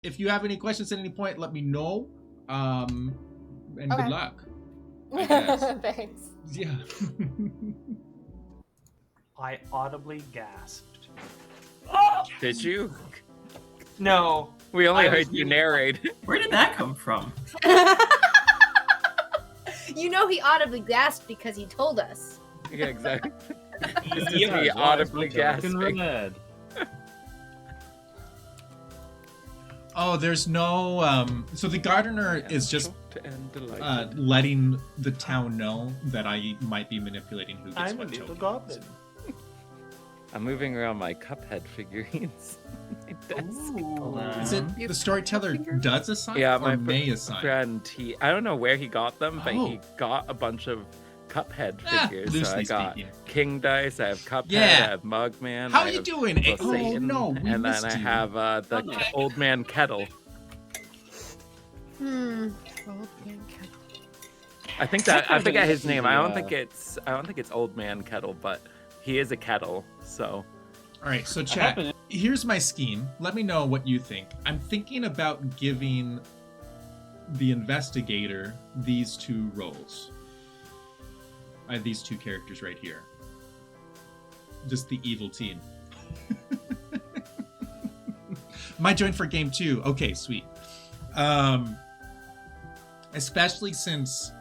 if you have any questions at any point, let me know. And Okay. good luck. I guess. Thanks. Yeah. I audibly gasped. Did you? No. We only I was heard you really- narrate. Where did that come from? You know he audibly gasped because he told us. Yeah, exactly. This is Yeah, me as long as audibly it's fucking gasping. red. Oh, there's no. So the gardener is just letting the town know that I might be manipulating who gets I'm a what little tokens. goblin. I'm moving around my Cuphead figurines. My desk. Is it the storyteller does assign? Yeah, or my may assign? friend, I don't know where he got them, but Oh. he got a bunch of Cuphead Ah, figures. So I loosely got speaking. You Dice, I have Cuphead, Yeah. I have Mugman. How I you have doing? Little Oh Satan, no, we and missed then I you. have the no. Old Man Kettle. I think that I forget his name. I don't think it's Old Man Kettle, but he is a kettle. So All right, so chat. happened- Here's my scheme. Let me know what you think. I'm thinking about giving the investigator these two roles. These two characters right here. Just the evil team. Might join for game 2. Okay, sweet. Especially since,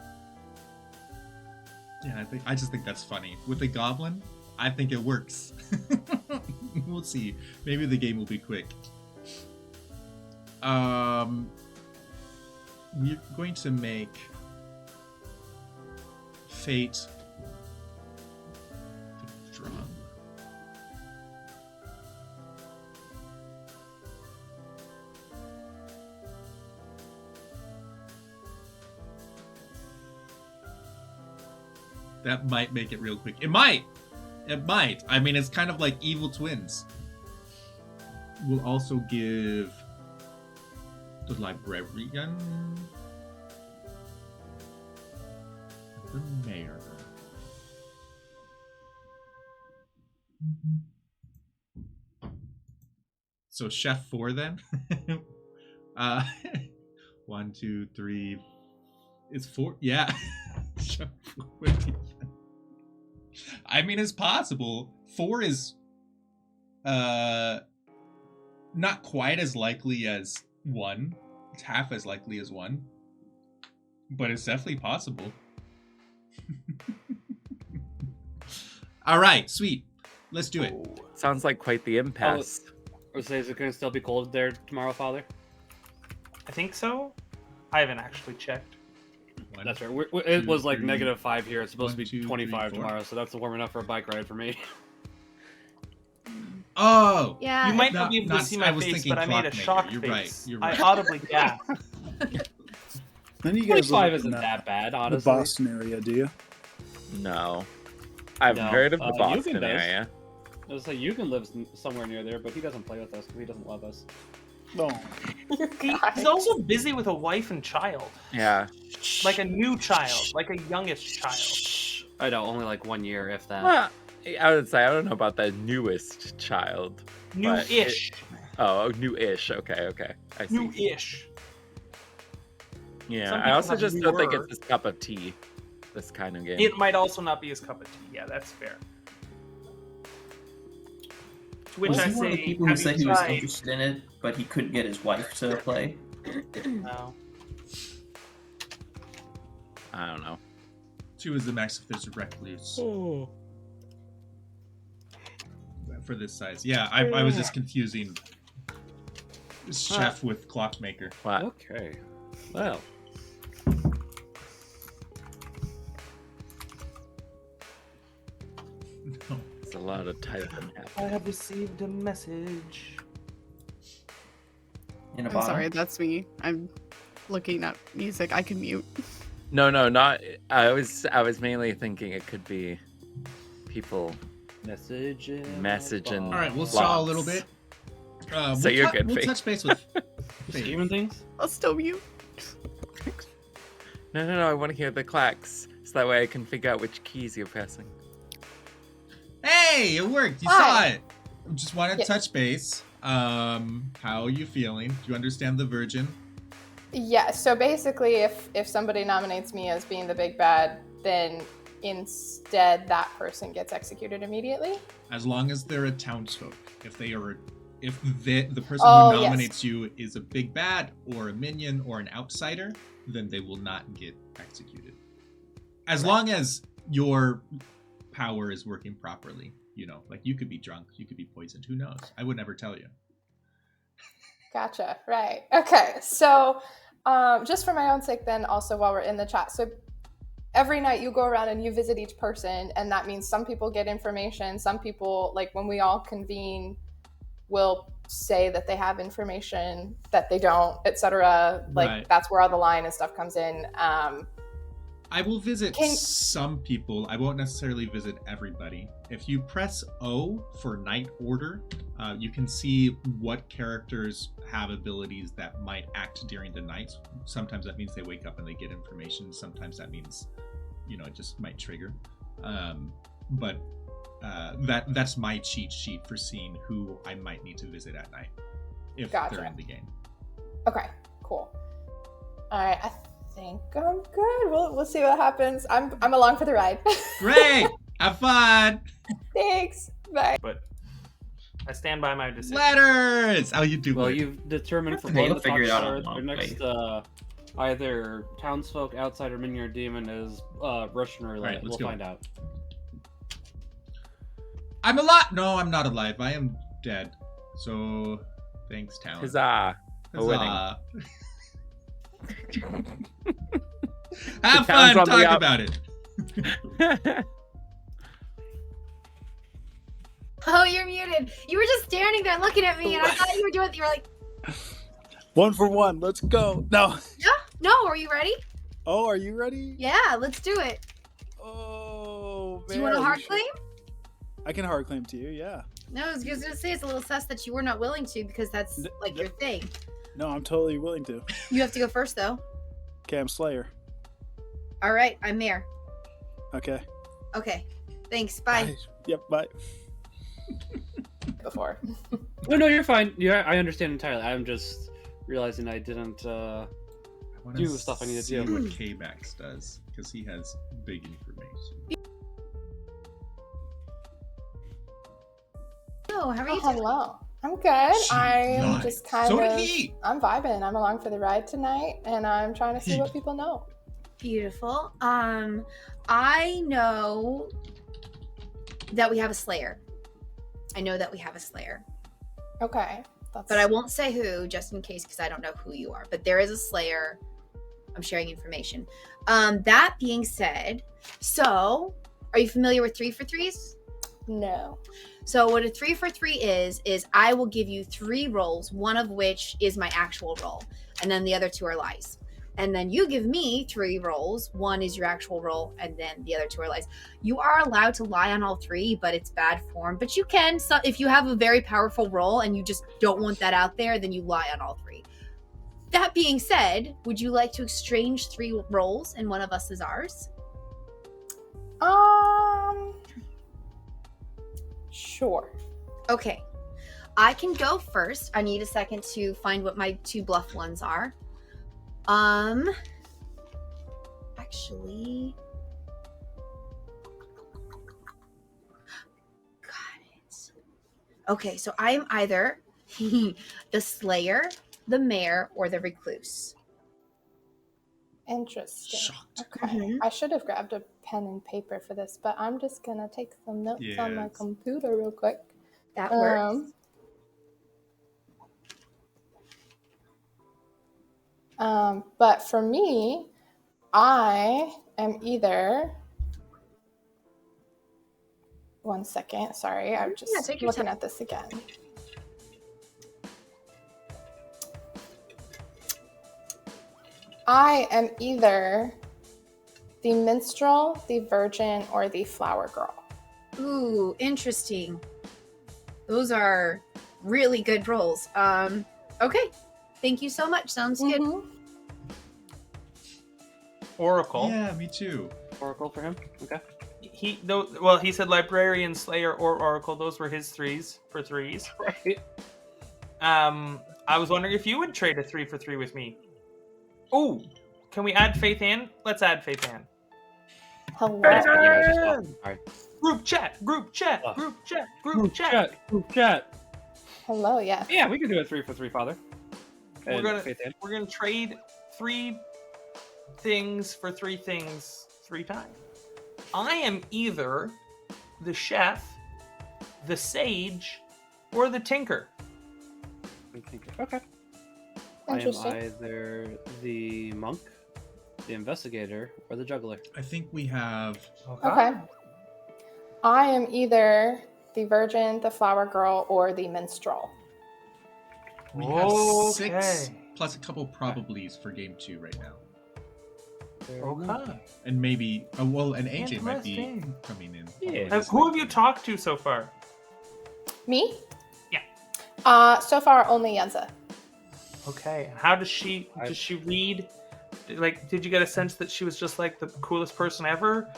yeah, I just think that's funny with the goblin. I think it works. We'll see. Maybe the game will be quick. We're going to make Fate the drum. That might make it real quick. It might! It might. I mean, it's kind of like evil twins. We'll also give the librarian the mayor. So chef 4 then. 1, 2, 3. It's 4. Yeah. Chef 4. I mean, it's possible. 4 is not quite as likely as 1. It's half as likely as 1. But it's definitely possible. All right, sweet. Let's do it. sounds like quite the impasse. Or say, is it going to still be cold there tomorrow, Father? I think so. I haven't actually checked. One, That's right. It was like three, -5 here. It's supposed to 1, be 2, 25 3, 4. tomorrow, so that's warm enough for a bike ride for me. Oh! Yeah. You might not- not be able not- to see I my was face, thinking but I made a clockmaker. shock You're face. right, you're I right. audibly gasped. None of you guys 25 live isn't in that bad, the honestly. Boston area, do you? No. I've No, heard of the Eugen Boston does. area. I was like, Eugen lives somewhere near there, but he doesn't play with us because he doesn't love us. No. He's also busy with a wife and child. Yeah. Like a new child. Like a youngest child. I know, only like 1 year, if that. Well, I would say I don't know about the newest child. but New-ish. Oh, new-ish. Okay. I see. New-ish. Yeah. Some I people also have just don't think newer. it's his cup of tea. This kind of game. It might also not be his cup of tea. Yeah, that's fair. To which Was I he one of the say, people who have said you he was tried? interested in it, but he couldn't get his wife to play? No. I don't know. 2 is the max if there's a recluse. Oh. For this size. Yeah, I was just confusing chef with clockmaker. What? Okay. Well. No. It's a lot of typing I happening. have received a message. In a I'm bottle? sorry, that's me. I'm looking at music. I can mute. No, not. I was mainly thinking it could be people messaging. All right, we'll saw a little bit. So you're good, We'll Faith. touch base with Faith. Even things? I'll still mute. No. I want to hear the clacks, so that way I can figure out which keys you're pressing. Hey, it worked. You Hi. saw it. Just wanted to Yeah. touch base. How are you feeling? Do you understand the Virgin? Yeah, so basically if somebody nominates me as being the big bad, then instead that person gets executed immediately? As long as they're a townsfolk. If the person Oh, who yes. nominates you is a big bad or a minion or an outsider, then they will not get executed. As long as your power is working properly. You know, like you could be drunk, you could be poisoned, who knows? I would never tell you. Gotcha. Right. Okay. So, just for my own sake, then also while we're in the chat, so every night you go around and you visit each person, and that means some people get information, some people, like when we all convene, will say that they have information that they don't, etc. Like Right. that's where all the lying and stuff comes in. I will visit some people. I won't necessarily visit everybody. If you press O for night order, you can see what characters have abilities that might act during the night. Sometimes that means they wake up and they get information. Sometimes that means, it just might trigger. But that's my cheat sheet for seeing who I might need to visit at night if they're in the game. Okay, cool. All right, I think I'm good. We'll see what happens. I'm along for the ride. Great! Have fun! Thanks. Bye. But I stand by my decision. Letters! How you doing? Well, you've determined for They'll both the figure it out Clocktower, along the the next either townsfolk, outsider, minion, or demon is Russian roulette. Alright, let's We'll go. find out. I'm alive! No, I'm not alive. I am dead. So, thanks, Town. Huzzah! A winning. Huzzah. Have The town's fun! on the Talk up. about it! Oh, you're muted. You were just standing there looking at me, and I thought you were doing. You were like, 1 for 1. Let's go. No. "No, are you ready? Oh, are you ready? Yeah, let's do it. Oh, Do you want a man, hard should- claim? I can hard claim to you, yeah. No, I was just gonna say it's a little sus that you were not willing to because that's like your thing. No, I'm totally willing to. You have to go first, though. Okay, I'm Slayer. All right, I'm Mayor. Okay. Okay, thanks. Bye. Yep, bye. Before. No, you're fine. Yeah, I understand entirely. I'm just realizing I didn't. I wanna Do the stuff I need to see do. what K-Max does, because he has big information. Oh, how are you? Hello. I'm good. I'm Nice. just kind So of. did he. I'm vibing. I'm along for the ride tonight, and I'm trying to see what people know. Beautiful. I know that we have a Slayer. I know that we have a Slayer, Okay. That's. but I won't say who, just in case, because I don't know who you are. But there is a Slayer. I'm sharing information. That being said, so are you familiar with 3 for 3s? No. So what a 3 for 3 is I will give you 3 rolls, one of which is my actual roll, and then the other 2 are lies. And then you give me 3 rolls, one is your actual roll, and then the other 2 are lies. You are allowed to lie on all 3, but it's bad form. But you can, so if you have a very powerful roll and you just don't want that out there, then you lie on all 3. That being said, would you like to exchange 3 rolls and one of us is ours? Sure. Okay. I can go first. I need a second to find what my 2 bluff ones are. Actually, got it. Okay, so I am either the Slayer, the Mayor, or the Recluse. Interesting. Shocked. Okay. Mhm. I should have grabbed a pen and paper for this, but I'm just gonna take some notes on my Yes. computer real quick. That works. But for me, I am either. One second. Sorry, I'm just take your looking time. at this again. I am either the minstrel, the virgin, or the flower girl. Ooh, interesting. Those are really good rolls. Okay. Thank you so much. Sounds good. Mhm. Oracle. Yeah, me too. Oracle for him. Okay. He said Librarian, Slayer, or Oracle. Those were his 3s for 3s. Right. I was wondering if you would trade a 3 for 3 with me. Oh, can we add Faith Ann? Let's add Faith Ann. Hello. Yeah, I just thought- sorry. Group chat, group chat, Oh. group chat, Group chat. Hello, yeah. Yeah, we could do a 3 for 3, Father. We're And Faith Ann. gonna trade 3 things for 3 things 3 times. I am either the chef, the sage, or the tinker. Okay. I am Interesting. either the monk, the investigator, or the juggler. I think we have. Okay. I am either the virgin, the flower girl, or the minstrel. We have 6 Okay. plus a couple probablys for game 2 right now. Okay. And maybe, and AJ might be Interesting. coming in. Yeah. Who have you talked to so far? Me? Yeah. So far, only Yenza. Okay. How does she read? Like, did you get a sense that she was just like the coolest person ever?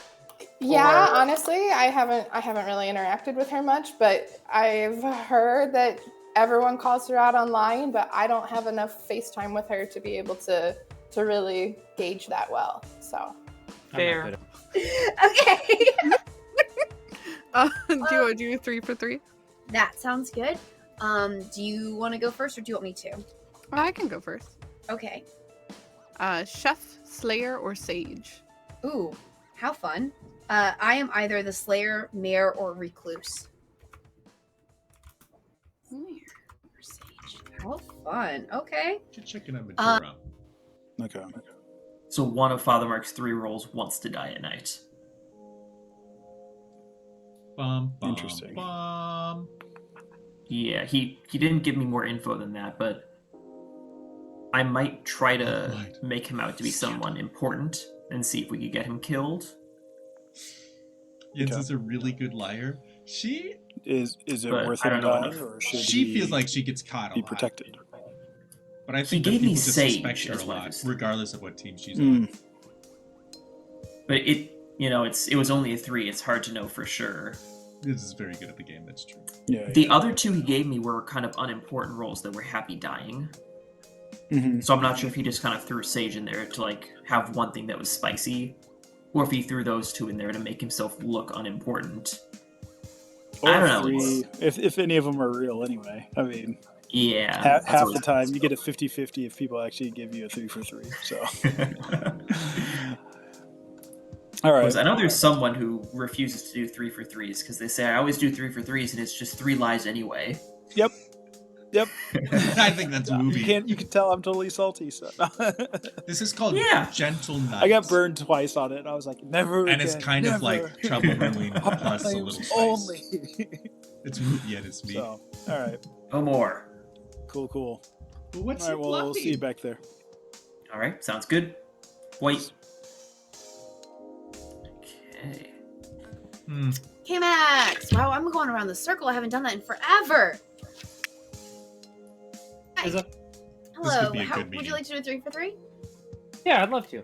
Yeah, Or- honestly, I haven't really interacted with her much, but I've heard that everyone calls her out online, but I don't have enough FaceTime with her to be able to really gauge that well. So Fair. I'm not good at- Okay. Do you want to do 3 for 3? That sounds good. Do you want to go first or do you want me to? I can go first. Okay. Chef, Slayer, or Sage? Ooh, how fun. I am either the Slayer, Mayor, or Recluse. Slayer or Sage. How fun. Okay. Should check in on Majora. Okay. So one of Father Mark's 3 rolls wants to die at night. Bum, bum, Interesting. Bum. Yeah, he didn't give me more info than that, but I might try to Right. make him out to be someone important and see if we could get him killed. Jens Okay. is a really good liar. She Is it But worth I him don't know dying, enough. or should she he feels like she gets caught a be lot. protected? But I He think that gave me people just Sage suspect her as a one of lot, his- regardless of what team she's Hmm. on. But it was only a 3. It's hard to know for sure. This is very good at the game. That's true. Yeah. The other 2 he gave me were kind of unimportant rolls that were happy dying. Mhm. So I'm not sure if he just kind of threw Sage in there to like have one thing that was spicy, or if he threw those 2 in there to make himself look unimportant. Or I don't know. three, if any of them are real, anyway. I mean, Yeah. that's half what the time you get a 50-50 if people actually give you a 3 for 3. So, all right. Because I know there's someone who refuses to do 3 for 3s because they say I always do 3 for 3s and it's just 3 lies anyway. Yep. I think that's movie. You can tell I'm totally salty. So This is called Yeah. Gentle Nuts. I got burned twice on it. And I was like, never. And it's again, kind of never. like Trouble Brewing plus a Claims little spice. only. It's movie and it's me. So, all right, No more. cool. But what's All right, well, we'll see you back there. All right, sounds good. Wait. Okay. K-Max! Wow, I'm going around the circle. I haven't done that in forever. Is it? Hello. be a good Would meeting. you like to do a 3 for 3? Yeah, I'd love to.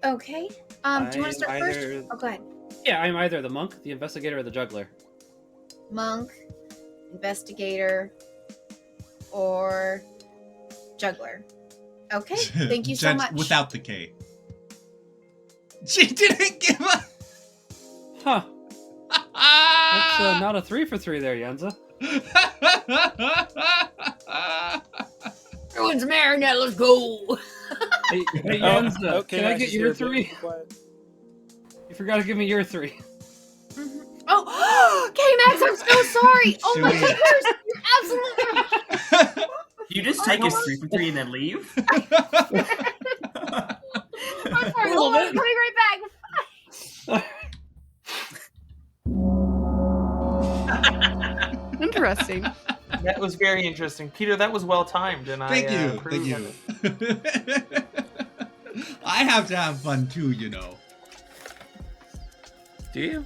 Okay. Do you want to I'm start first? either- Oh, go ahead. Yeah, I'm either the monk, the investigator, or the juggler. Monk, investigator, or juggler. Okay. Thank you so much. Without the K. She didn't give a. Huh. That's not a 3 for 3 there, Yenza. Everyone's marionette. Let's go. Hey, Yenza, okay, can I Max get is your here, 3? be quiet. You forgot to give me your 3. Oh, K-Max, I'm so sorry. Oh my Should we- goodness. You're absolutely right. You just take his 3 for 3 and then leave? I'm sorry. Hold on. I'm coming right back. Interesting. That was very interesting, Peter. That was well timed, and Thank I you. approve Thank of you. it. I have to have fun too, you know. Do you?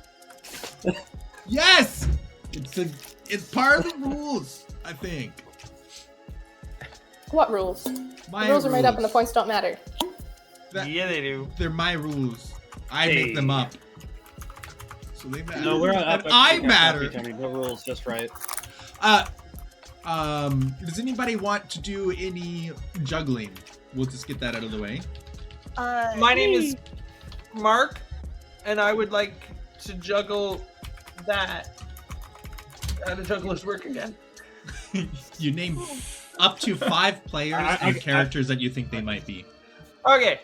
Yes! It's part of the rules, I think. What rules? My The rules are made up and the points don't matter. That- Yeah, they do. They're my rules. I make them up. So they matter. No, we're not up. And I matter. Tony, no rules, just right. Does anybody want to do any juggling? We'll just get that out of the way. My name is Mark, and I would like to juggle that. How do jugglers work again? You name up to 5 players and characters that you think they might be. Okay,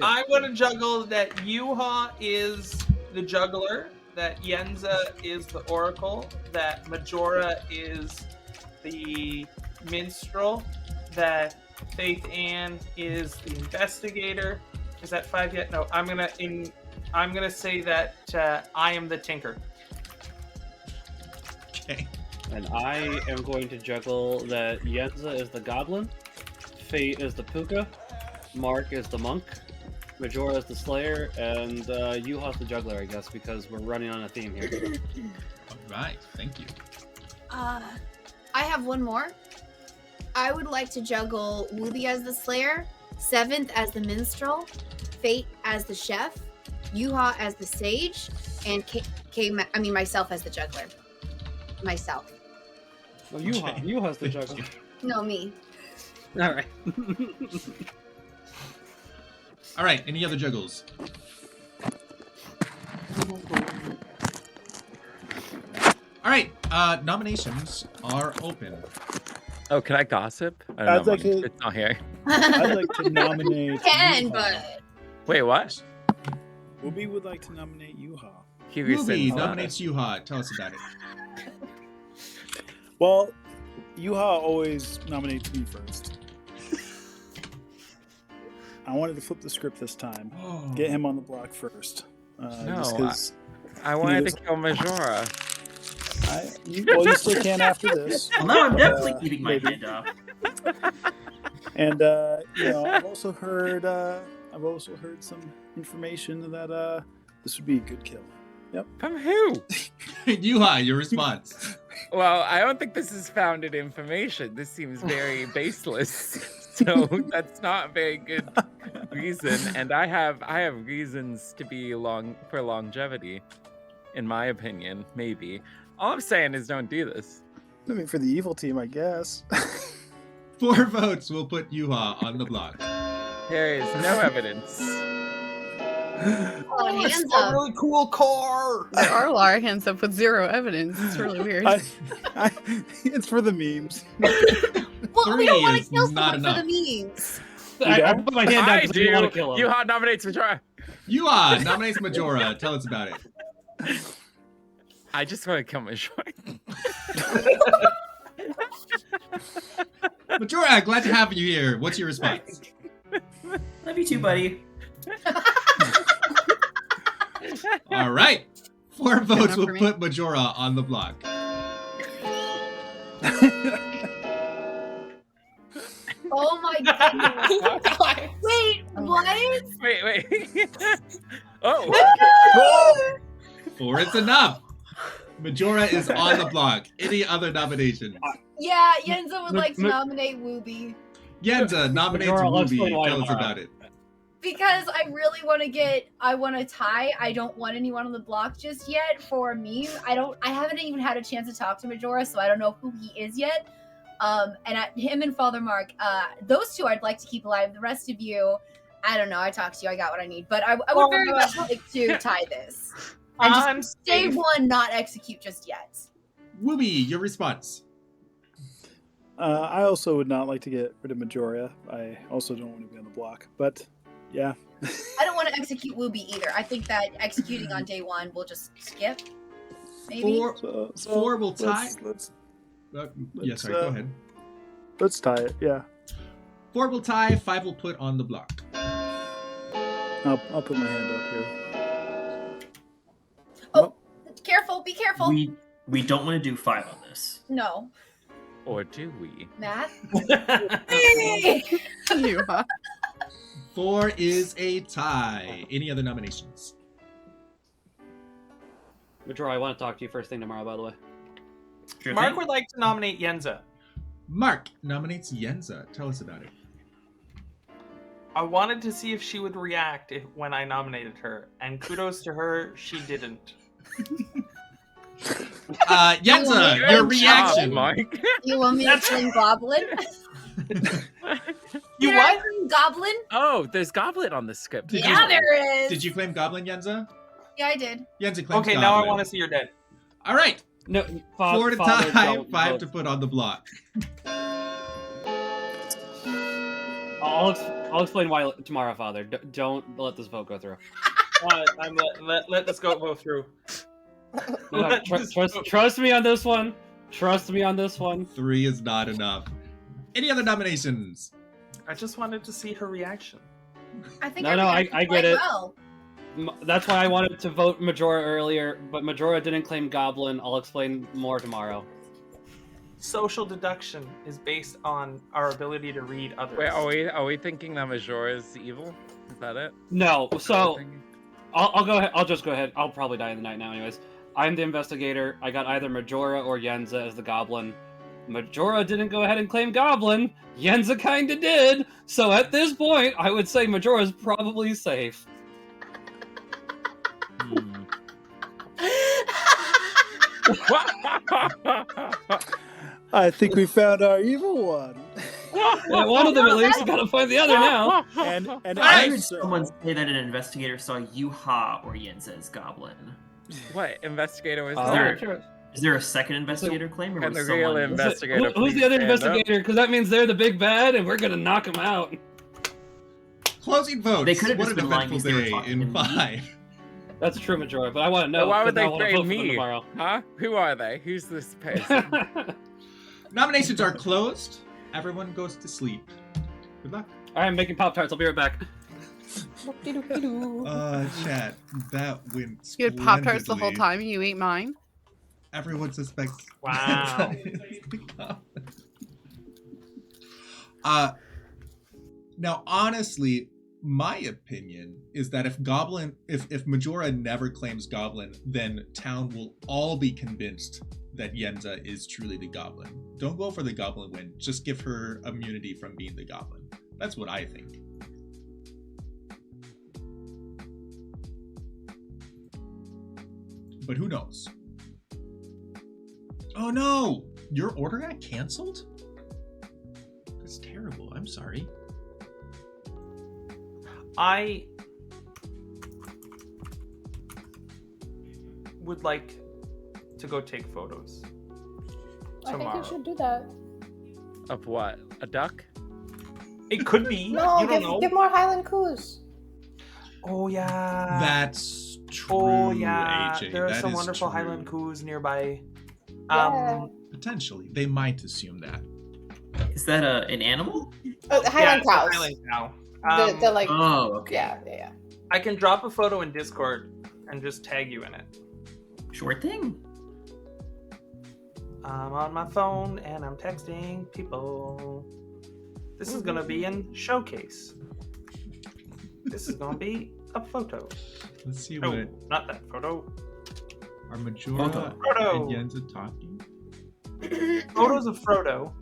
I want to juggle that Yuha is the juggler, that Yenza is the oracle, that Majora is the minstrel, that Faith Ann is the investigator. Is that 5 yet? No, I'm gonna say that I am the tinker. Okay. And I am going to juggle that Yenza is the goblin, Fate is the puka, Mark is the monk, Majora is the slayer, and Yuha's the juggler, I guess, because we're running on a theme here. All right, thank you. I have one more. I would like to juggle Wooby as the slayer, Seventh as the minstrel, Fate as the chef, Yuha as the sage, and myself as the juggler. Myself. Well, Yuha's the juggler. No, me. All right. All right, any other juggles? All right, nominations are open. Oh, can I gossip? I I'd don't know. like to- It's not here. I'd like to nominate. You can, Yuha. but Wait, what? Wooby would like to nominate Yuha. He Ruby rescinds that. nominates Yuha. Tell us about it. Well, Yuha always nominates me first. I wanted to flip the script this time. Get him on the block first. Just 'cause I wanted there's- to kill Majora. you still can after this. Well, now I'm definitely keeping my hand up. And I've also heard some information that this would be a good kill. From who? Yuha, your response. Well, I don't think this is founded information. This seems very baseless. So that's not a very good reason. And I have reasons to be for longevity, in my opinion, maybe. All I'm saying is don't do this. I mean, for the evil team, I guess. 4 votes will put Yuha on the block. There is no evidence. oh, hands A up. really cool car. There are a lot of hands up with 0 evidence. It's really weird. It's for the memes. Well, we 3 don't want to is kill not someone for enough. the memes. I put my hand down I because do. I want to kill him. Yuha nominates Majora. Yuha nominates Majora. Tell us about it. I just want to kill Majora. Majora, glad to have you here. What's your response? Love you too, buddy. All right. 4 votes enough will for me. put Majora on the block. Oh my goodness. Wait, what? Wait. Oh. 4 is enough. Majora is on the block. Any other nominations? Yeah, Yenza would like to Ma- nominate Wooby. Yenza nominates Majora, let's play Ruby. Tell us tomorrow. about it. Because I really want to tie. I don't want anyone on the block just yet for me. I haven't even had a chance to talk to Majora, so I don't know who he is yet. Him and Father Mark, those 2 I'd like to keep alive. The rest of you, I don't know. I talked to you. I got what I need. But I would very much like to tie this. And I'm just day 1, not execute just yet. Wooby, your response. I also would not like to get rid of Majora. I also don't want to be on the block. But yeah. I don't want to execute Wooby either. I think that executing on day 1 will just skip. Maybe. 4 will tie. Let's Sorry, go ahead. let's tie it. Yeah. 4 will tie. 5 will put on the block. I'll put my hand up here. Careful, be careful. We don't want to do 5 on this. No. Or do we? Math? Yuha. 4 is a tie. Any other nominations? Majora, I want to talk to you first thing tomorrow, by the way. Sure Mark thing. would like to nominate Yenza. Mark nominates Yenza. Tell us about it. I wanted to see if she would react when I nominated her, and kudos to her, she didn't. Yenza, You your want me to reaction. Mike. You want me to claim Goblin? You Did I what? claim Goblin? Oh, there's Goblin on the script. Did Yeah, you- there is. Did you claim Goblin, Yenza? Yeah, I did. Yenza claims Okay, Goblin. now I want to see your dead. All right, No, 4 to Father, tie, don't 5 vote. to put on the block. I'll explain why tomorrow, Father. Don't let this vote go through. Let this go through. No, trust me on this one. Trust me on this one. 3 is not enough. Any other nominations? I just wanted to see her reaction. I think No, I no, reacted I get quite it. well. That's why I wanted to vote Majora earlier, but Majora didn't claim Goblin. I'll explain more tomorrow. Social deduction is based on our ability to read others. Wait, are we thinking that Majora is evil? Is that it? No, That's so what we're thinking? I'll go ahead. I'll just go ahead. I'll probably die in the night now, anyways. I'm the investigator. I got either Majora or Yenza as the Goblin. Majora didn't go ahead and claim Goblin. Yenza kinda did. So at this point, I would say Majora's probably safe. I think we found our evil one. Yeah, one of them at least. We gotta find the other now. And I heard also- someone say that an investigator saw Yuha or Yenza as Goblin. What investigator was Oh, there? sure. Is there a second investigator claim, or Can was the real someone... investigator Who's please the other stand up? investigator? Because that means they're the big bad, and we're gonna knock them out. Closing votes. They could have What just an been lying eventful because they were day talking in to me. 5. That's true, Majora. But I want to know. But why would 'cause they I wanna say vote for them me? tomorrow. Huh? Who are they? Who's this person? Nominations are closed. Everyone goes to sleep. Good luck. I'm making Pop Tarts. I'll be right back. Chat. That went You had Pop Tarts the whole splendidly. time and you ate mine? Everyone suspects. Wow. Now, honestly, my opinion is that if Majora never claims Goblin, then Town will all be convinced that Yenza is truly the Goblin. Don't go for the Goblin win. Just give her immunity from being the Goblin. That's what I think. But who knows? Oh no! Your order got canceled? That's terrible. I'm sorry. I would like to go take photos I think tomorrow. you should do that. Of what? A duck? It could be. No, you don't know. give more Highland Coos. Oh yeah. That's true, Oh yeah. AJ. There are That some is wonderful true. Highland Coos nearby. Yeah. Potentially. They might assume that. Is that an animal? Highland yeah, cows. Highland cow. The like. Oh, okay. Yeah. I can drop a photo in Discord and just tag you in it. Sure thing. I'm on my phone and I'm texting people. This is gonna be in Showcase. This is gonna be a photo. Let's see No, what not that photo. are Majora Frodo. and Yenza talking. Photos of Frodo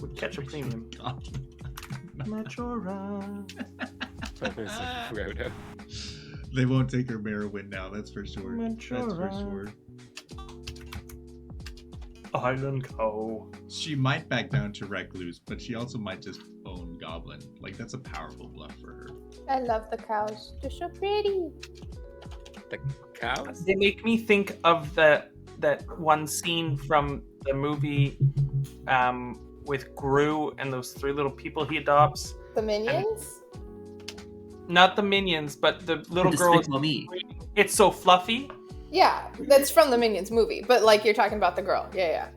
would catch a premium. Majora. Photos of Frodo. They won't take her mayor win now, that's for sure. That's for Majora. sure. Highland cow. She might back down to Recluse, but she also might just own Goblin. Like, that's a powerful bluff for her. I love the cows. They're so pretty. The cows? They make me think of that one scene from the movie with Gru and those 3 little people he adopts. The minions? Not the minions, but the little girl. Despicable Me. It's so fluffy. Yeah, that's from the Minions movie. But like you're talking about the girl. Yeah.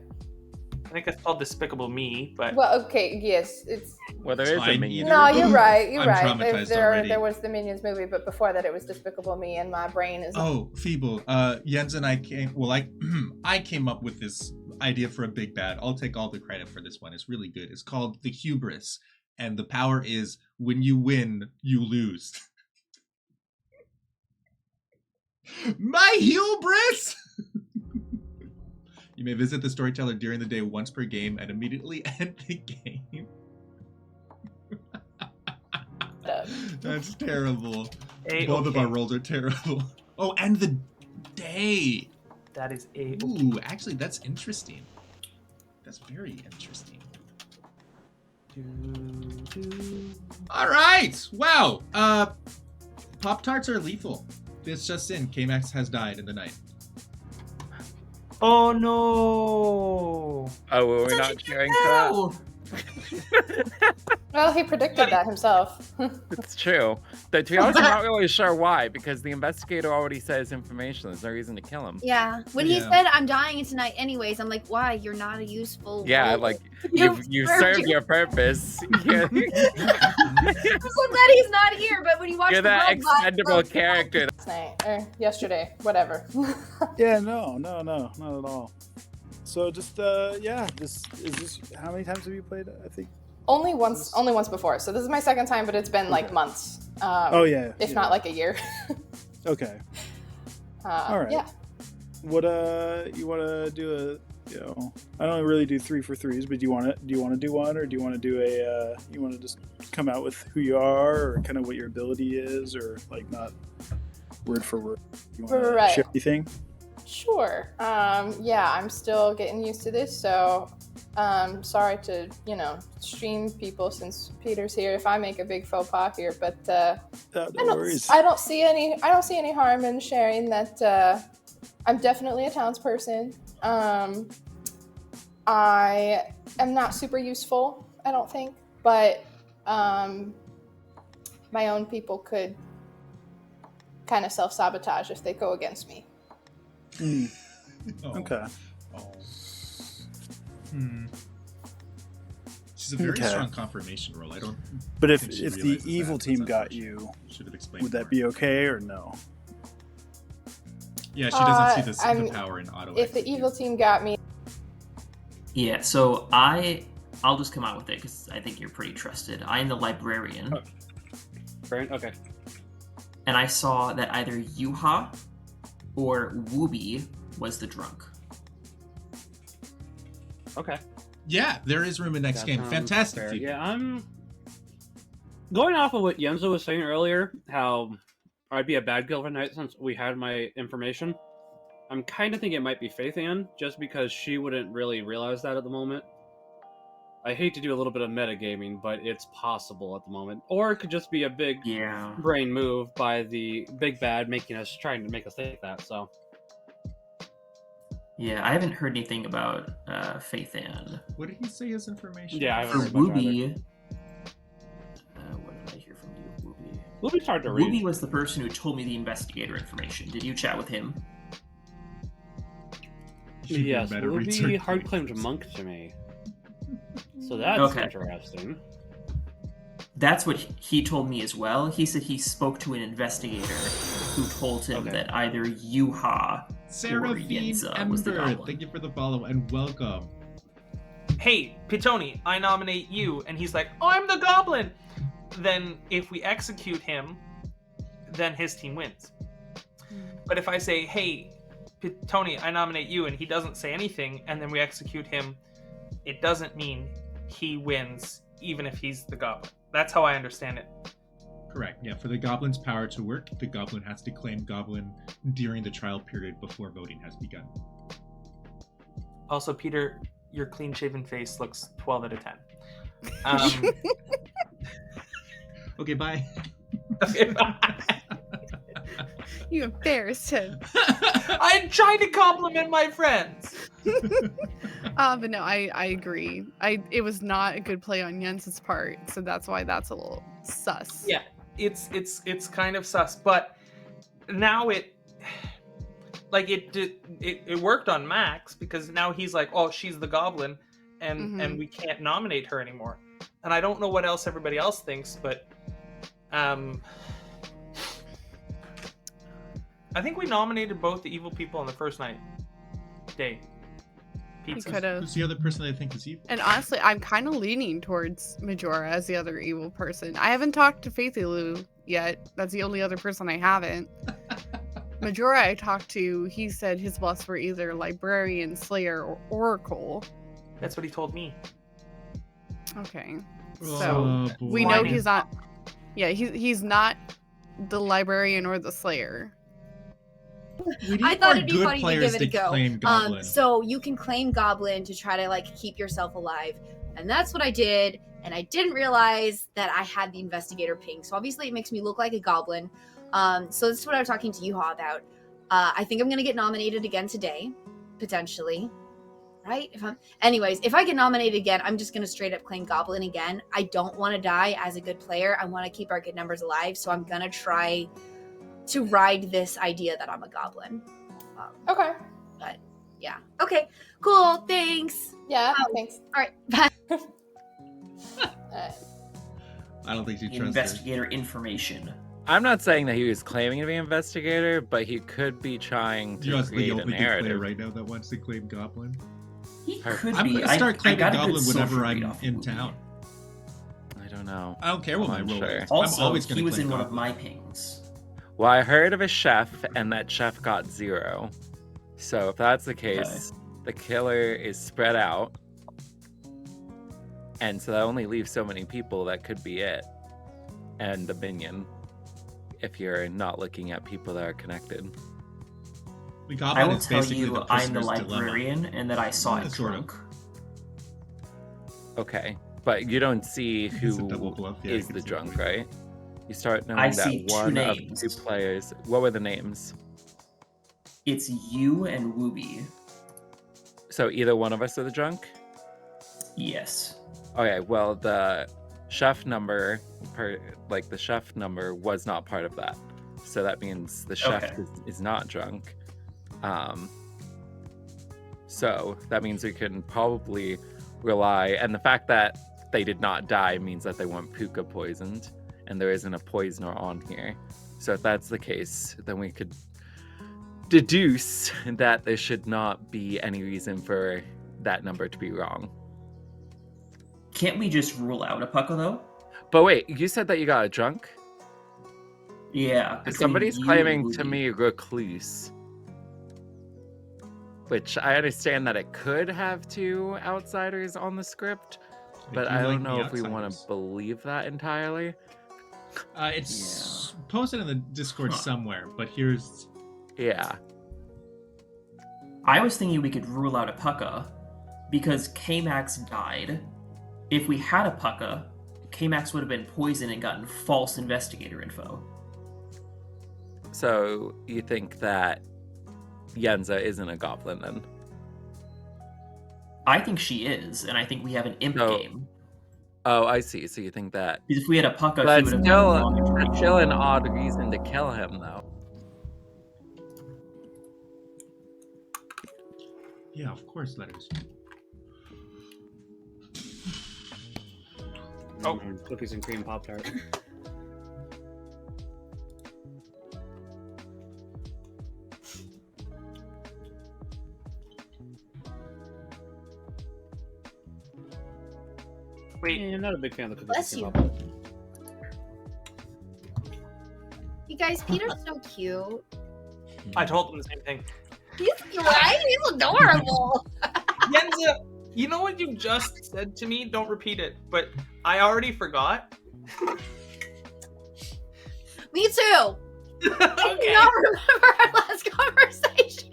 I think it's called Despicable Me, but Well, okay, yes, it's. Well, there is a Fine, minion. either. No, you're right. You're I'm right. traumatized There already. was the Minions movie, but before that, it was Despicable Me, and my brain is. Oh, Feeble. Jens and I came. Well, I came up with this idea for a big bad. I'll take all the credit for this one. It's really good. It's called the Hubris, and the power is when you win, you lose. My hubris! You may visit the storyteller during the day once per game and immediately end the game. That's terrible. Hey, Both of okay. our rolls are terrible. Oh, and the day. That is a. Ooh, actually, that's interesting. That's very interesting. All right. Wow. Pop-Tarts are lethal. This just in. K-Max has died in the night. Oh no! Oh, well, we're not sharing that. Well, he predicted that himself. It's true. To be honest, I'm not really sure why, because the investigator already says information. There's no reason to kill him. Yeah. When he said I'm dying tonight anyways, I'm like, why? You're not a useful Yeah, role. like you served your purpose. Yeah. I'm so glad he's not here, but when you watch You're the that robot, expendable character. Last night or yesterday, whatever. Yeah, no, not at all. So just is this how many times have you played? I think Only once before. So this is my second time, but it's been like months. If not like a year. Okay. All right. Yeah. What you want to do I don't really do 3 for 3s, but do you want to do one, or do you want to do you want to just come out with who you are or kind of what your ability is, or like not word for word? You want to share anything? Sure. Yeah, I'm still getting used to this, so sorry to, stream people since Peter's here if I make a big faux pas here, but no worries. I don't see any harm in sharing that I'm definitely a townsperson. I am not super useful, I don't think, but my own people could kind of self-sabotage if they go against me. Okay. She's a very strong confirmation roll. I don't. But if the evil team got you, would that be okay or no? Yeah, she doesn't see the power in auto. If the evil team got me. Yeah, so I'll just come out with it because I think you're pretty trusted. I am the librarian. Okay. And I saw that either Yuha or Wooby was the drunk. Okay. Yeah, there is room in next game. Fantastic. Fair. Yeah, I'm going off of what Yenza was saying earlier, how I'd be a bad guy tonight since we had my information. I'm kind of thinking it might be Faith Ann, just because she wouldn't really realize that at the moment. I hate to do a little bit of metagaming, but it's possible at the moment. Or it could just be a big brain move by the big bad trying to make us think that, so. Yeah, I haven't heard anything about Faith Ann. What did he say his information? Yeah, I For haven't heard much Wooby, what did I hear from you, Wooby? Wooby's hard to read. Wooby was the person who told me the investigator information. Did you chat with him? Yes, Wooby hard claimed monk to me. So that's interesting. That's what he told me as well. He said he spoke to an investigator who told him that either Yuha or Yenza was the goblin. Thank you for the follow and welcome. Hey, Pitoni, I nominate you. And he's like, oh, I'm the goblin. Then if we execute him, then his team wins. But if I say, hey, Pitoni, I nominate you, and he doesn't say anything, and then we execute him, it doesn't mean he wins, even if he's the goblin. That's how I understand it. Correct. Yeah, for the goblin's power to work, the goblin has to claim goblin during the trial period before voting has begun. Also, Peter, your clean-shaven face looks 12 out of 10. Okay, bye. Okay, bye. You embarrassed him. I'm trying to compliment my friends. But no, I agree. It was not a good play on Jens's part, so that's why that's a little sus. Yeah, it's kind of sus, but now it worked on Max because now he's like, oh, she's the goblin, and we can't nominate her anymore. And I don't know what else everybody else thinks, but I think we nominated both the evil people on the first night. Day. Who's the other person I think is evil? And honestly, I'm kind of leaning towards Majora as the other evil person. I haven't talked to Faithilu yet. That's the only other person I haven't. Majora I talked to, he said his boss were either Librarian, Slayer, or Oracle. That's what he told me. Okay. So we know he's not... Yeah, he's not the Librarian or the Slayer. We need I thought more it'd be good funny to players give it a go. claim Goblin. So you can claim Goblin to try to like keep yourself alive, and that's what I did. And I didn't realize that I had the Investigator ping. So obviously it makes me look like a Goblin. So this is what I was talking to Yuha about. I think I'm gonna get nominated again today, potentially. Right? Anyways, if I get nominated again, I'm just gonna straight up claim Goblin again. I don't want to die as a good player. I want to keep our good numbers alive. So I'm gonna try to ride this idea that I'm a Goblin. Okay. But yeah. Okay. Cool. Thanks. Yeah. Thanks. All right. Bye. I don't think she trusts her. Investigator information. I'm not saying that he was claiming to be investigator, but he could be trying to Just the create a only good player narrative. right now that wants to claim Goblin. He I'm could I'm be. gonna start I claiming got a good Goblin social whenever read I'm off in movie. town. I don't know. I don't care what my I'm role unsure. is. Also, I'm always going he to was claim in one of Goblin. my pings. Well, I heard of a chef, and that chef got 0. So if that's the case, the killer is spread out. And so that only leaves so many people that could be it. And the minion, if you're not looking at people that are connected. The I Goblin will is tell basically you the I'm the prisoner's dilemma. librarian and that I saw Yeah, it sort of. drunk. Okay. But you don't see It's a who double bluff, yeah, I is can the see drunk, that. right? You start knowing I that see two one of names. 2 players. What were the names? It's you and Wooby. So either one of us are the drunk? Yes. Okay, well the chef number was not part of that. So that means the chef Okay. is not drunk. So that means we can probably rely, and the fact that they did not die means that they weren't puka poisoned, and there isn't a poisoner on here. So if that's the case, then we could deduce that there should not be any reason for that number to be wrong. Can't we just rule out a pucka though? But wait, you said that you got a drunk? Yeah. between Somebody's you claiming and to Wooby. me recluse. Which I understand that it could have 2 outsiders on the script, but do I don't like know the if we want outsiders. to believe that entirely. It's posted in the Discord somewhere, but here's... Yeah. I was thinking we could rule out a pucka because K-Max died. If we had a pucka, K-Max would have been poisoned and gotten false investigator info. So you think that Yenza isn't a goblin then? I think she is, and I think we have an imp No. game. Oh, I see. So you think that... Because if we had a pucka, But he it's would have still, gotten wrong information. it's still an odd reason to kill him, though. Yeah, of course letters. Oh. Cookies and cream Pop-Tart. Wait, Yeah, I'm not a big fan of the cookies Bless and you. cream Pop-Tart. You guys, Peter's so cute. I told them the same thing. He's right. He's adorable. Yenza, you know what you just said to me? Don't repeat it, but I already forgot. Me too. I do Okay. not remember our last conversation.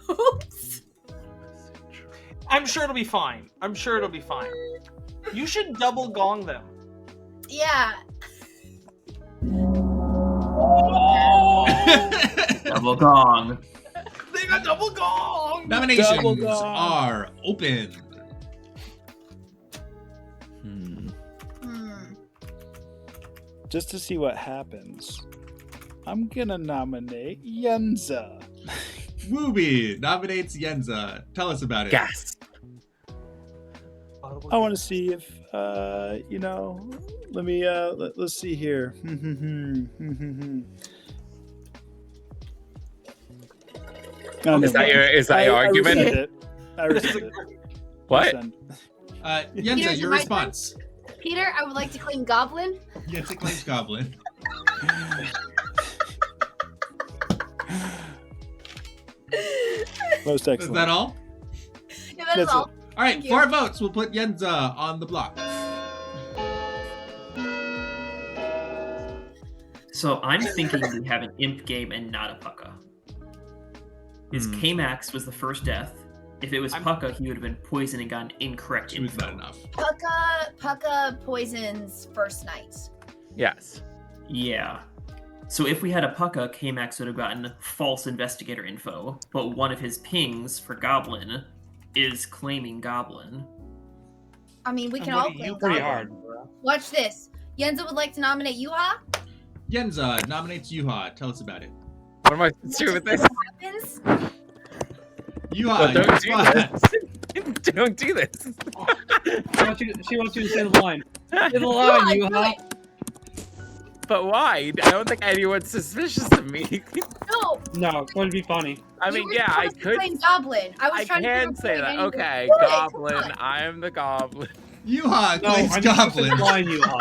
Oops. I'm sure it'll be fine. I'm sure it'll be fine. You should double gong them. Yeah. Double gong. They got double gong! Nominations Double gong. are open. Hmm. Just to see what happens, I'm gonna nominate Yenza. Wooby nominates Yenza. Tell us about it. Gas. I want to see if let me let's see here. Oh, Is never that your mind. argument? I rescind it. I rescind it. What? Rescind. Yenza, Here's your my response. Peter, I would like to claim Goblin. Yenza claims Goblin. Most Is excellent. that all? Yeah, that is That's all. it. All right, Thank you. 4 votes. We'll put Yenza on the block. So I'm thinking we have an imp game and not a Pucka. His K-Max was the first death. If it was Pucka, he would have been poisoned and gotten incorrect Two is info. not enough. Pucka poisons first night. Yes. Yeah. So if we had a Pucka, K-Max would have gotten false investigator info, but one of his pings for Goblin is claiming Goblin. I mean, we can And what all do claim you Pretty Goblin. hard. Watch this. Yenza would like to nominate Yuha. Yenza nominates Yuha. Tell us about it. What am I supposed to do with this? Happens. Yuha, Don't your do spot. this. Don't do this. She wants you to say the line. Say the line, Yuha, do Yuha. it. But why? I don't think anyone's suspicious of me. No. No, it's going to be funny. I you mean, were yeah, I supposed to could. claim Goblin. I was I trying to can prove a say point that. and you Okay, didn't do it. Goblin. Come on. I am the Goblin. Yuha No, claims I need you to say Goblin. the line, Yuha.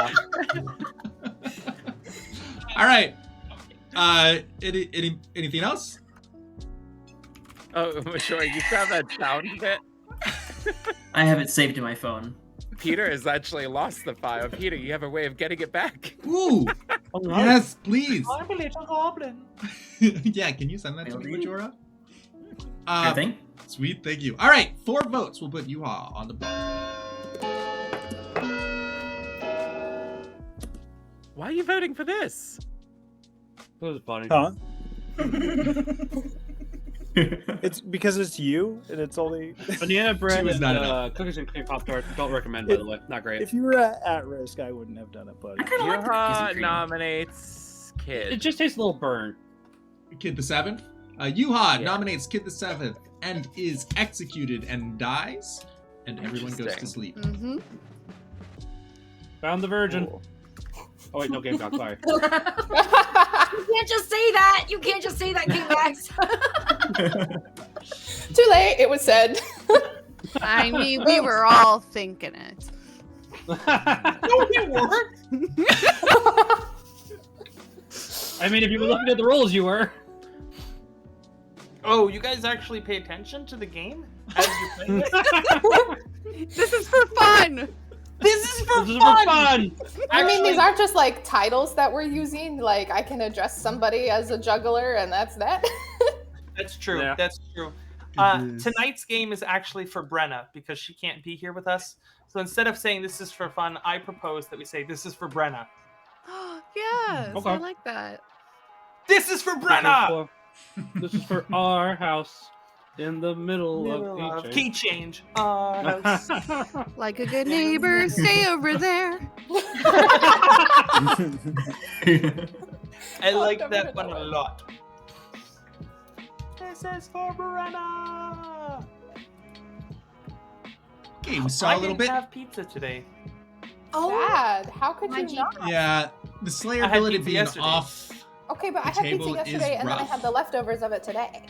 All right. Anything else? Oh, sure. You found that sound bit. I have it saved in my phone. Peter has actually lost the file. Peter, you have a way of getting it back. Ooh. Oh, no. Yes, please. I'm a little goblin. Yeah, can you send that to me, Really? Majora? Sure thing. Sweet, thank you. All right, 4 votes. We'll put Yuha on the board. Why are you voting for this? That was funny. Huh? It's because it's you, and it's only. Banana bread She was and not enough. cookies and cream Pop Tart. Don't recommend, by the way. Not great. If you were at risk, I wouldn't have done it, but I kind of like the cookies and Yuha cream. nominates Kid. It just tastes a little burnt. Kid the 7th. Yuha Yeah. nominates Kid the 7th and is executed and dies, and everyone goes to Interesting. sleep. Mm-hmm. Found the virgin. Oh wait, no, Game God, sorry. You can't just say that. You can't just say that, King Max. Too late. It was said. I mean, we were all thinking it. No, you weren't. I mean, if you were looking at the rolls, you were. Oh, you guys actually pay attention to the game as you play it? This is for fun. This is for This is fun. for fun. I mean, these aren't just like titles that we're using. Like, I can address somebody as a juggler, and that's that. That's true. Yeah. That's true. Goodness. Tonight's game is actually for Brenna because she can't be here with us. So instead of saying this is for fun, I propose that we say this is for Brenna. Yes, Okay. I like that. This is for Brenna. This is for our house in the middle of Key change. House. Like a good neighbor, stay over there. I like I've that heard one that a one. lot. This is for Brenna. Okay, we saw I a little didn't bit. have pizza today. Sad. How could My you Jeep. not? Yeah, the Slayer I had ability pizza being yesterday. off. Okay, but I The had pizza table is yesterday, and then I rough. had the leftovers of it today.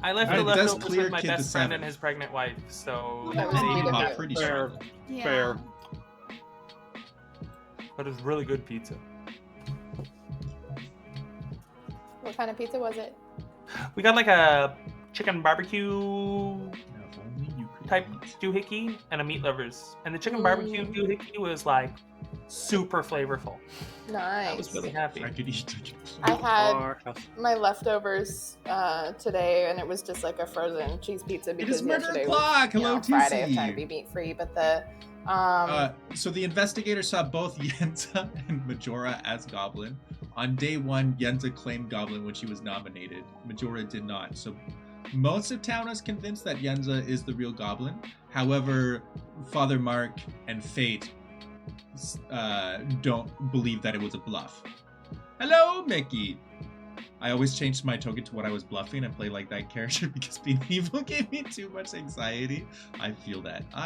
I left Alright, the it does leftovers clear with my Kid the best friend 7th. and his pregnant wife, so That it was was sweet easy. of Yuha you. pretty Fair. strong. Yeah. Fair. But it was really good pizza. What kind of pizza was it? We got like a chicken barbecue Now, if only you could type eat. doohickey and a meat lovers. And the chicken barbecue doohickey was like super flavorful. I was Nice. really happy. I could eat. I had Our house. my leftovers today, and it was just like a frozen cheese pizza It is because murder yesterday o'clock. was Hello, Friday of TC. trying to be meat free. But the So the investigator saw both Yenza and Majora as Goblin. On day 1, Yenza claimed Goblin when she was nominated. Majora did not. So most of town is convinced that Yenza is the real Goblin. However, Father Mark and Fate don't believe that it was a bluff. Hello, Mickey. I always changed my token to what I was bluffing and play like that character because being evil gave me too much anxiety. I feel that. go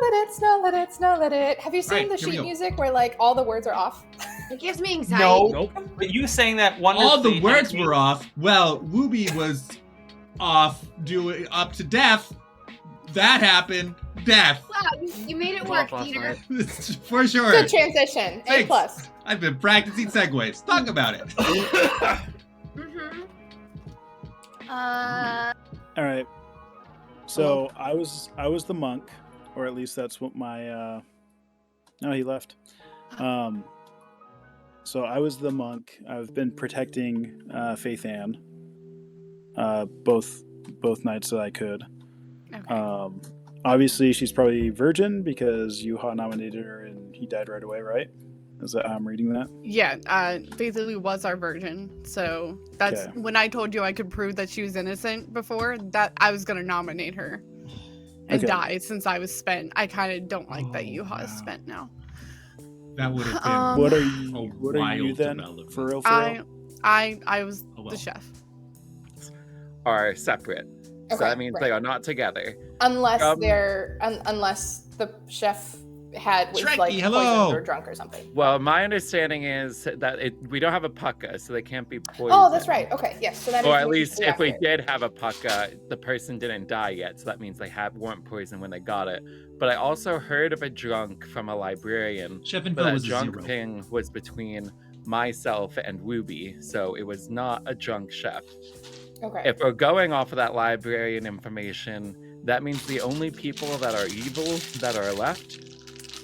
let it snow, let it snow, let it. Have you seen Alright, the here we sheet go. music where like all the words are off? It gives me anxiety. No, Nope. but you saying that wonderfully. All the and words it were off. Well, Wooby was off doing up to death. That happened. Death. Wow, you made it work, Last Peter. night. For sure. Good transition. A Thanks. plus. I've been practicing segues. Talk about it. Mm-hmm. All right. So I was the monk, or at least that's what my. No, he left. So I was the monk. I've been protecting Faith Ann both nights that I could. Okay. Obviously, she's probably virgin because Yuha nominated her and he died right away, right? Is that how I'm reading that? Yeah, Faith Lily was our virgin, so that's Okay. when I told you I could prove that she was innocent before, that I was gonna nominate her and Okay. die since I was spent. I kind of don't like that Oh, Yuha is wow. spent now. That would have been What are a you? What are you wild then? development. For real? For real? I was Oh, well. the chef. Are separate. So Okay, that means right. they are not together. Unless Um, they're unless the chef was Trekkie, like hello. poisoned or drunk or something. Well, my understanding is that we don't have a pucka, so they can't be poisoned. Oh, that's right. Okay, yes. So that Or is at least completely if we accurate. did have a pucka, the person didn't die yet, so that means they weren't poisoned when they got it. But I also heard of a drunk from a librarian. Chef and But Bill that was a drunk zero. ping was between myself and Wooby, so it was not a drunk chef. Okay. If we're going off of that librarian information, that means the only people that are evil that are left,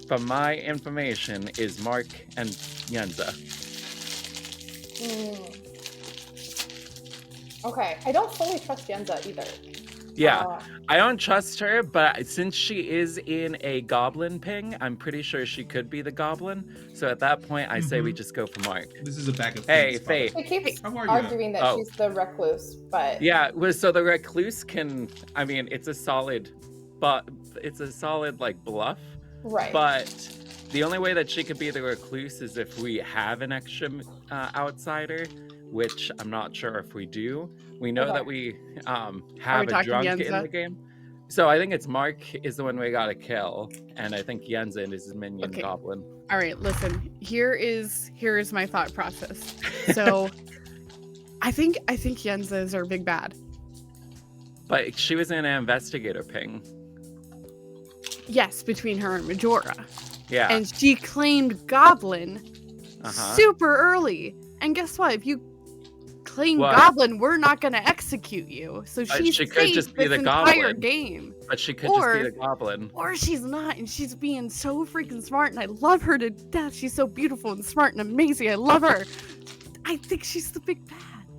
from my information, is Mark and Yenza. Okay. I don't fully trust Yenza either. Yeah, I don't trust her, but since she is in a goblin ping, I'm pretty sure she could be the goblin. So at that point, I say we just go for Mark. This is a bag of Hey, things, Faye. Bob. She keeps How are you? arguing that Oh. she's the recluse, but Yeah, well, so the recluse can, I mean, it's a solid like bluff. right. But the only way that she could be the recluse is if we have an extra outsider, which I'm not sure if we do. We know Okay. that we have a talking drunk in Yenza? the game. So I think it's Mark is the one we gotta kill, and I think Yenza is his minion Okay. goblin. All right, listen. Here is my thought process. So, I think Yenza is our big bad. But she was in an investigator ping. Yes, between her and Majora, Yeah. and she claimed Goblin Uh-huh. super early. And guess what? If you claim What? Goblin, we're not gonna execute you. So she's she could safe just be this the entire Goblin. game. But she could just or- be the goblin. Or she's not, and she's being so freaking smart, and I love her to death. She's so beautiful and smart and amazing. I love her. I think she's the big bad.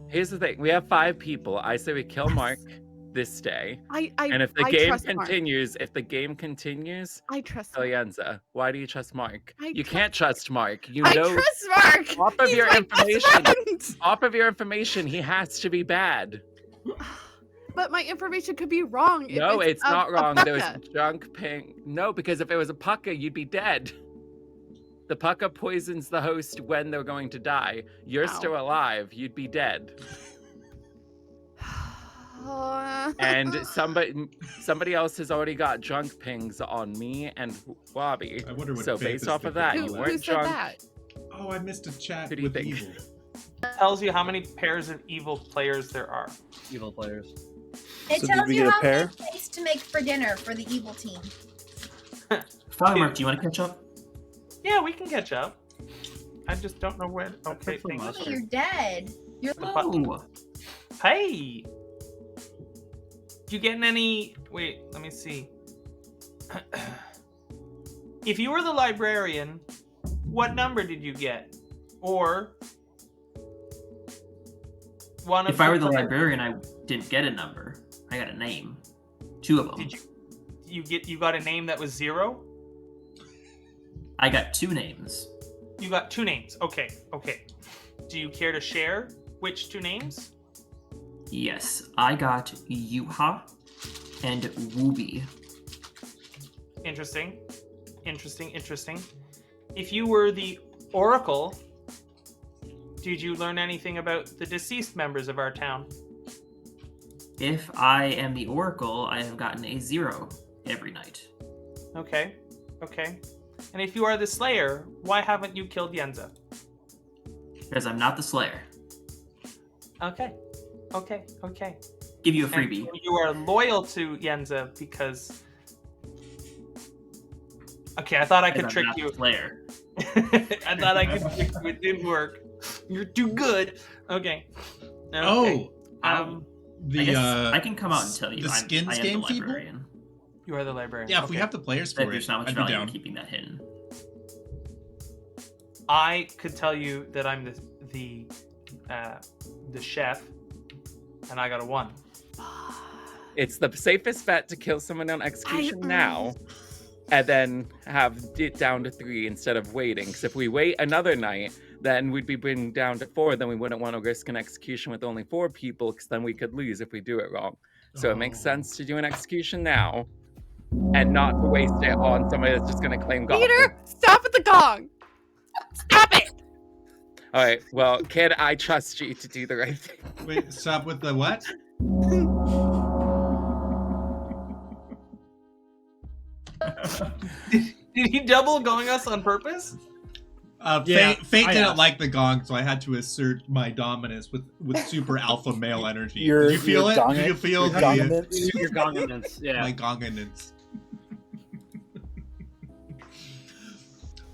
Here's the thing: we have 5 people. I say we kill Mark this day, and if the I game trust Mark. continues, I trust kill Mark. Yenza. Why do you trust Mark? I You trust can't trust Mark. You I know, trust Mark. off of He's your my best information, friend. off of your information, he has to be bad. But my information could be wrong. if No, it's a- not a wrong. There was pucka. junk ping. No, because if it was a pucka, you'd be dead. The pucka poisons the host when they're going to die. You're Ow. still alive. You'd be dead. And somebody else has already got drunk pings on me and Wabi. I wonder what So Faith based is off of thinking. that, who, you who weren't said drunk. that? Oh, I missed a chat Who do you with think? evil. Tells you how many pairs of evil players there are. Evil players. It So did tells we you get a how many pair? plates to make for dinner for the evil team. Flowermark, do you want to catch up? Yeah, we can catch up. I just don't know when. Okay, took so thank much. Hey, you. you're dead. You're Oh, Hey! You getting any... Wait, let me see. If you were the librarian, what number did you get? Or... one of if I were the players- librarian, I didn't get a number. I got a name. 2 of them. Did you got a name that was 0? I got 2 names. You got 2 names. Okay. Do you care to share which 2 names? Yes, I got Yuha and Wooby. Interesting. If you were the Oracle, did you learn anything about the deceased members of our town? If I am the Oracle, I have gotten a 0 every night. Okay. And if you are the Slayer, why haven't you killed Yenza? Because I'm not the Slayer. Okay. Give you a And freebie. you are loyal to Yenza because... Okay, I thought I could Because trick I'm not you. the Slayer. I thought I could trick you. It didn't work. You're too good. Okay. Oh, Um, the I guess I can come out and tell you. the I skins am game the people? librarian. you are the librarian. Yeah, if we Okay. have the players That for it, there's not much I'd be value in down. keeping that hidden. I could tell you that I'm the chef, and I got a 1. It's the safest bet to kill someone on execution now, and then have it down to 3 instead of waiting. Because if we wait another night, then we'd be bringing down to 4. Then we wouldn't want to risk an execution with only 4 people, because then we could lose if we do it wrong. So it makes sense to do an execution now, and not to waste it on somebody that's just going to claim Goblin. Peter, stop at the gong. Stop it. All right, well, kid, I trust you to do the right thing. Wait, stop with the what? Did he double going us on purpose? Yeah, Fate I didn't have. like the gong, so I had to assert my dominance with super alpha male energy. Your- Did you feel your it? gong- Did you feel your the dominance? Your gonginance, yeah. my gonginance?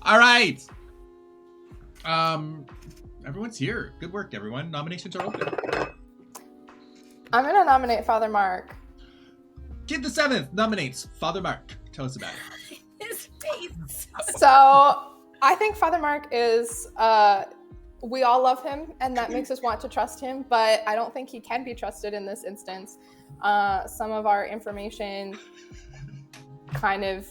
All right. Everyone's here. Good work, everyone. Nominations are open. I'm gonna nominate Father Mark. Kid the 7th nominates Father Mark. Tell us about it. His face. So I think Father Mark is, we all love him, and that makes us want to trust him, but I don't think he can be trusted in this instance. Some of our information kind of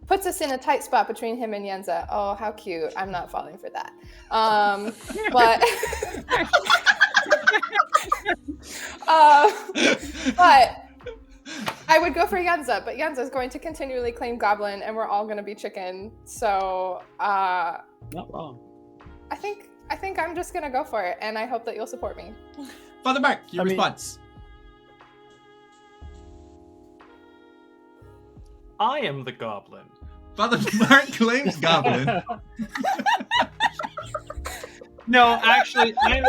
puts us in a tight spot between him and Yenza. Oh, how cute. I'm not falling for that. But but I would go for Yenza, but Yenza is going to continually claim Goblin, and we're all going to be chicken. So Not wrong. I think I'm just going to go for it, and I hope that you'll support me. Father Mark, your I mean- response. I am the Goblin. Father Mark claims Goblin. No, actually, I'm.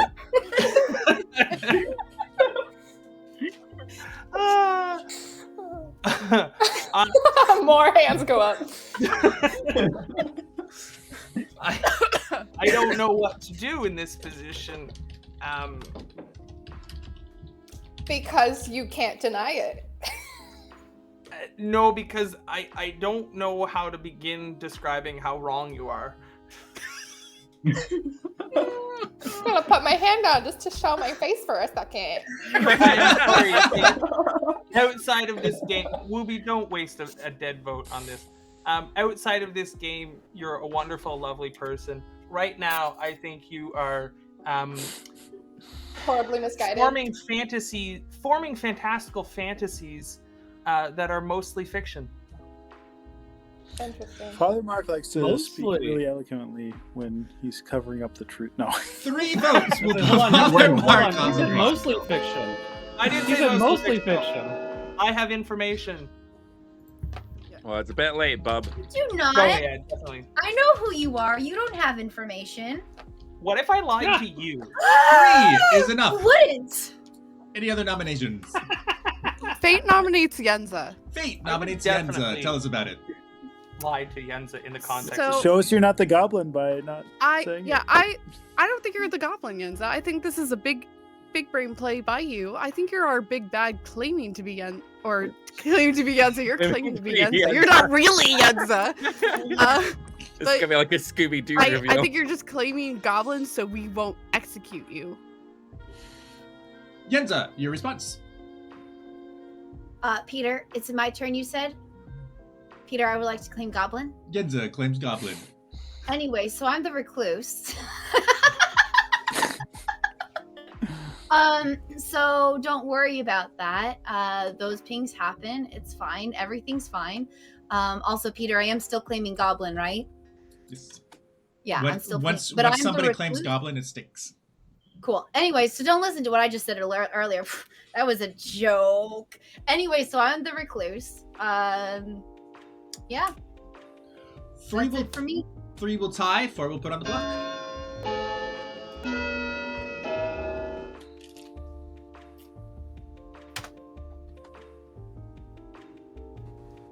More hands go up. I don't know what to do in this position. Because you can't deny it. No, because I don't know how to begin describing how wrong you are. I'm gonna put my hand down just to show my face for a second. I'm sorry, outside of this game, Wooby, don't waste a dead vote on this. Outside of this game, you're a wonderful, lovely person. Right now, I think you are Horribly misguided. forming fantastical fantasies that are mostly fiction. Interesting. Father Mark likes to speak Mostly. really eloquently when he's covering up the truth. No. 3 votes will Hold on, Father hold Mark on. He said on mostly fiction. I didn't He say said mostly fiction. fiction. I have information. Well, it's a bit late, bub. Do not. Go ahead, definitely. I know who you are. You don't have information. What if I lied Yeah. to you? 3 is enough. Wouldn't. Any other nominations? Fate nominates Yenza. Fate I would nominates definitely- Yenza. Tell us about it. Lied to Yenza in the context So- of Show us you're not the goblin by not saying it. I don't think you're the Goblin, Yenza. I think this is a big brain play by you. I think you're our big bad claiming to be Yenza. You're claiming to be Yenza. You're not really Yenza. It's But gonna be like a Scooby-Doo I reveal. think you're just claiming goblins so we won't execute you. Yenza, your response. Peter, it's my turn, you said? Peter, I would like to claim Goblin. Yenza claims Goblin. Anyway, so I'm the recluse. So don't worry about that. Those pings happen. It's fine. Everything's fine. Also, Peter, I am still claiming Goblin, right? Yes. Yeah, I'm still Once but I'm the somebody claims recluse. Goblin, it stinks. Cool. Anyway, so don't listen to what I just said earlier. That was a joke. Anyway, so I'm the recluse. Yeah, 3 that's will, it for me. 3 will tie, 4 will put on the block.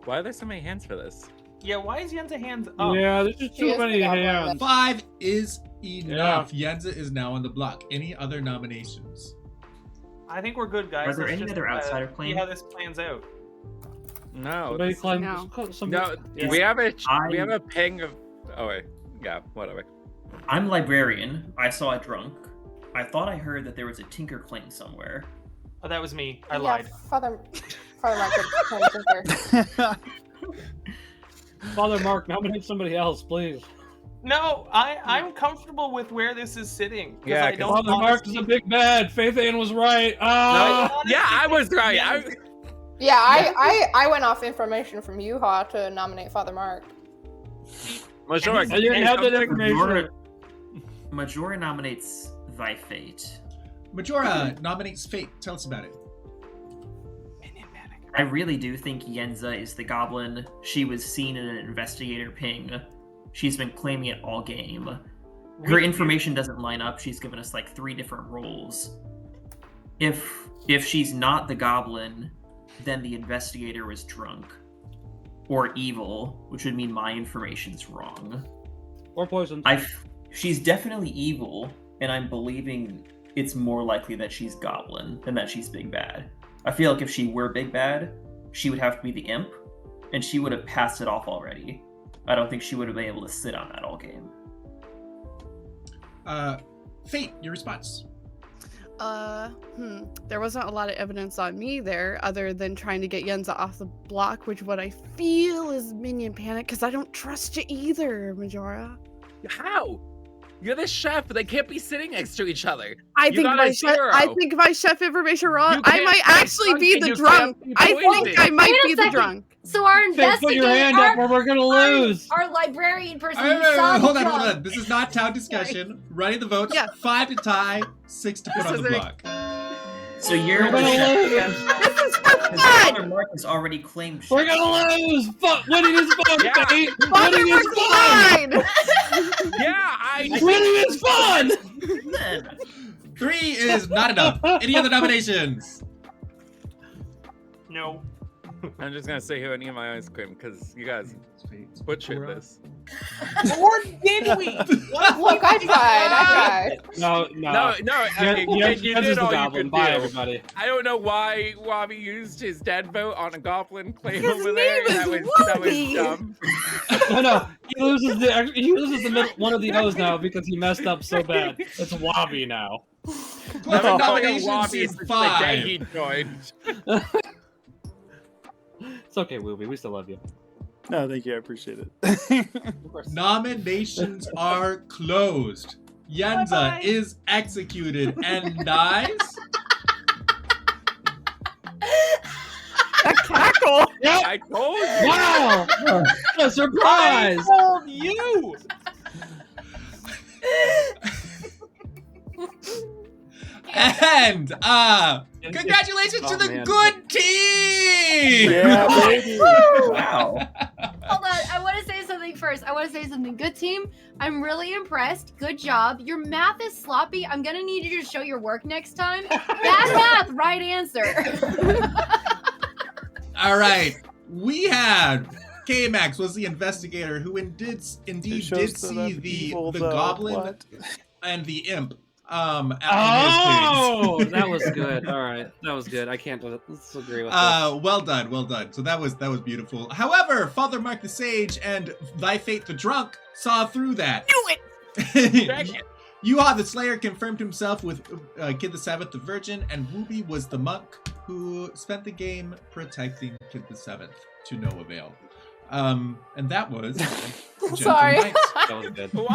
Why are there so many hands for this? Yeah, why is Yenza hands up? Yeah, there's just She too is many the goblin. hands. 5 is enough. Yenza is now on the block. Any other nominations? I think we're good, guys. Are there Let's any just, other outsider see claim? how this plans out. No. Somebody this- climb. No. Somebody, No, yeah. we have a I- ping of Oh wait, yeah, whatever. I'm Librarian. I saw a drunk. I thought I heard that there was a Tinker claim somewhere. Oh, that was me. I lied. Father Mark could Tinker. Father Mark, nominate somebody else, please. No, I'm comfortable with where this is sitting. Yeah, I don't Father Mark is a big bad. Faith Ann was right. Ah! Yeah, I was right. Yeah, I went off information from Yuha to nominate Father Mark. Majora, I didn't have that information. Majora nominates Thy Fate. Majora nominates Fate. Tell us about it. I really do think Yenza is the goblin. She was seen in an investigator ping. She's been claiming it all game. Her information doesn't line up. She's given us like 3 different roles. If she's not the goblin, then the investigator was drunk. Or evil, which would mean my information's wrong. Or poisoned. She's definitely evil, and I'm believing it's more likely that she's goblin than that she's big bad. I feel like if she were big bad, she would have to be the imp, and she would have passed it off already. I don't think she would have been able to sit on that all game. Fate, your response. There wasn't a lot of evidence on me there other than trying to get Yenza off the block, which what I feel is minion panic, because I don't trust you either, Majora. How? You're the chef. They can't be sitting next to each other. I think my chef information wrong. I might actually be the drunk. I think I might be the drunk. So our Faith, investigator, put your hand up or we're gonna lose. Our librarian person. Hold on. This is not town discussion. Running the votes. Yeah. 5 to tie, 6 to put on the block. So you're gonna lose. This is for fun! Father Mark has already claimed shit. We're gonna lose. Winning is fun, Yeah. Fate. Father Winning Mark's is fun. fine! Yeah, Winning is fun. 3 is not enough. Any other nominations? No. I'm just gonna sit here and eat my ice cream because you guys butchered this. Or did we? Look, I tried. No. No. You Jens did is the all you goblin. could Bye, do. everybody. I don't know why Wabi used his dead vote on a goblin claim His over there. name is That was Wabi. dumb. No. He loses the middle, one of the O's now because he messed up so bad. It's Wabi now. Clever nominations Wabi is since the day 5. he joined. It's okay, Wooby. We still love you. No, thank you. I appreciate it. Nominations are closed. Yenza Bye-bye. is executed and dies. That cackle! Yep. I told you. Wow! A surprise! I told you. And congratulations to the man. good team. Yeah, baby. Wow. Hold on, I want to say something first. Good team. I'm really impressed. Good job. Your math is sloppy. I'm gonna need you to show your work next time. Bad math, right answer. All right, we had K-Max was the investigator who indeed It shows did that see I'm the evil, the though. goblin What? and the imp. Oh, that was good. All right, that was good. I can't. Let's agree with that. Well done. So that was beautiful. However, Father Mark the Sage and Thy Fate the Drunk saw through that. Do it! Yuha the Slayer confirmed himself with Kid the Seventh the Virgin, and Wooby was the monk who spent the game protecting Kid the Seventh to no avail. And that was Sorry. Gentle Knights. That was good.